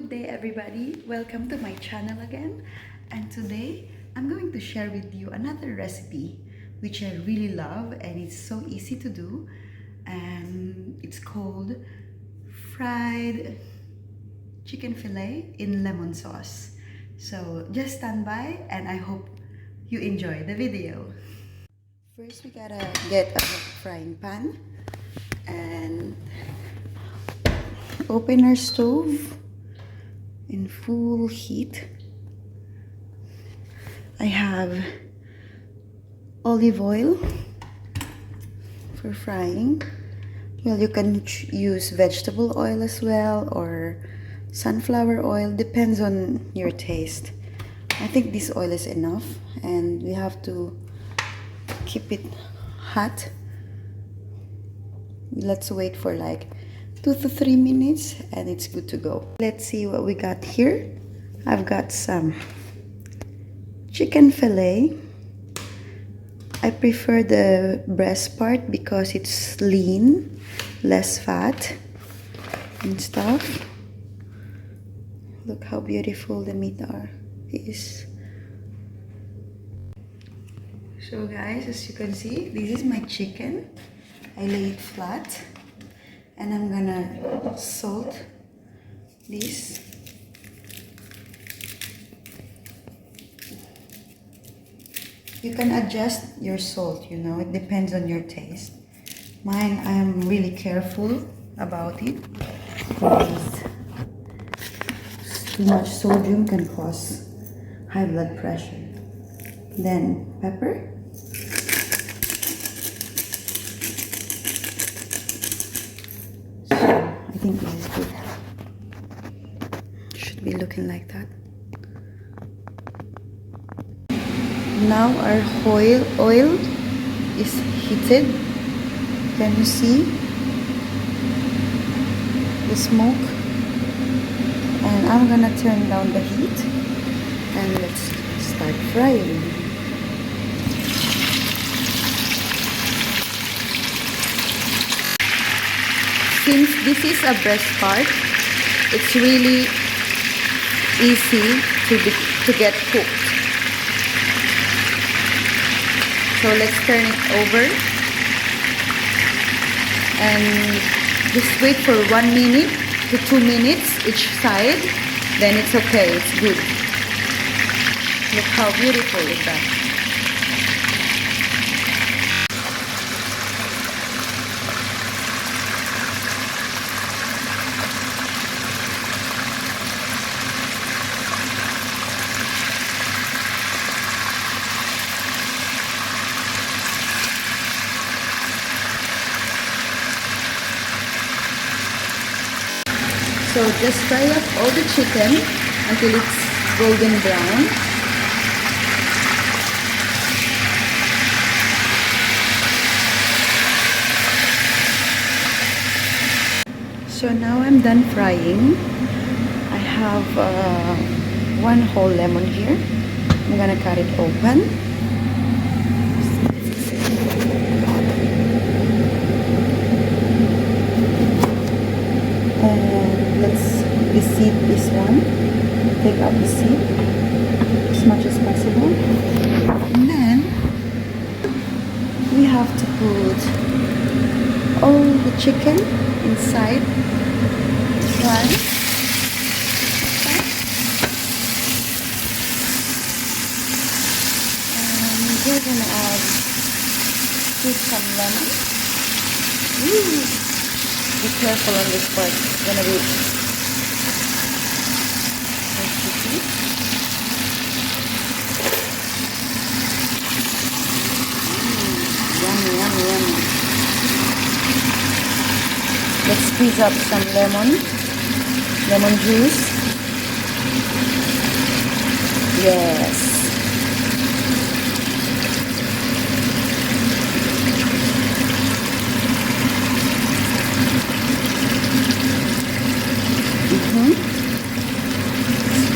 Good day everybody, welcome to my channel again, and today I'm going to share with you another recipe which I really love and it's so easy to do, and it's called fried chicken fillet in lemon sauce. So just stand by and I hope you enjoy the video. First we gotta get a frying pan and open our stove in full heat. I have olive oil for frying. Well, you can use vegetable oil as well or sunflower oil, depends on your taste. I think this oil is enough, and we have to keep it hot. Let's wait for like 2 to 3 minutes and it's good to go. Let's see what we got here. I've got some chicken fillet. I prefer the breast part because it's lean, less fat and stuff. Look how beautiful the meat is. So guys, as you can see, this is my chicken. I lay it flat. And I'm gonna salt this. You can adjust your salt, you know, it depends on your taste. Mine, I'm really careful about it because too much sodium can cause high blood pressure. Then pepper. I think this is good. Should be looking like that. Now our oil is heated. Can you see the smoke? And I'm gonna turn down the heat and let's start frying. Since this is a breast part, it's really easy to get cooked. So let's turn it over and just wait for 1 minute to 2 minutes each side. Then it's okay, it's good. Look how beautiful is that. So just fry up all the chicken until it's golden brown. So now I'm done frying. I have one whole lemon here. I'm gonna cut it open. Let's reseed this one. Take out the seed as much as possible. And then we have to put all the chicken inside one. And we're gonna put some lemon. Ooh. Be careful on this part. It's gonna be sticky. Yummy, yummy, yummy. Let's squeeze up some lemon juice. Yes.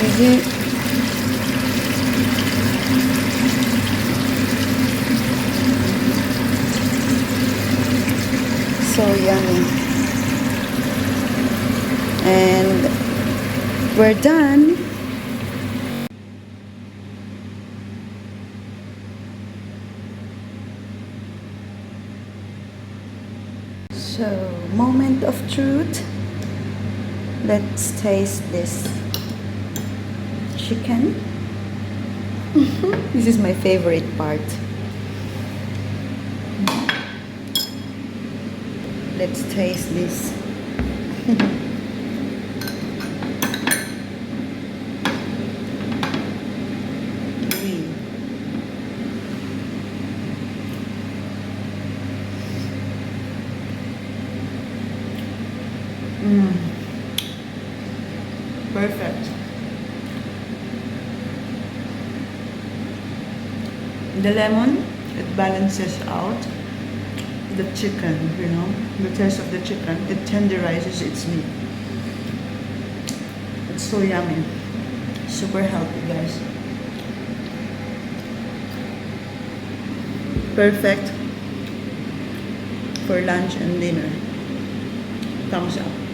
Squeeze it. So yummy. And We're done. So, moment of truth. Let's taste this chicken. This is my favorite part. Let's taste this. Perfect. The lemon, it balances out the chicken, you know, the taste of the chicken. It tenderizes its meat. It's so yummy. Super healthy, guys. Perfect for lunch and dinner. Thumbs up.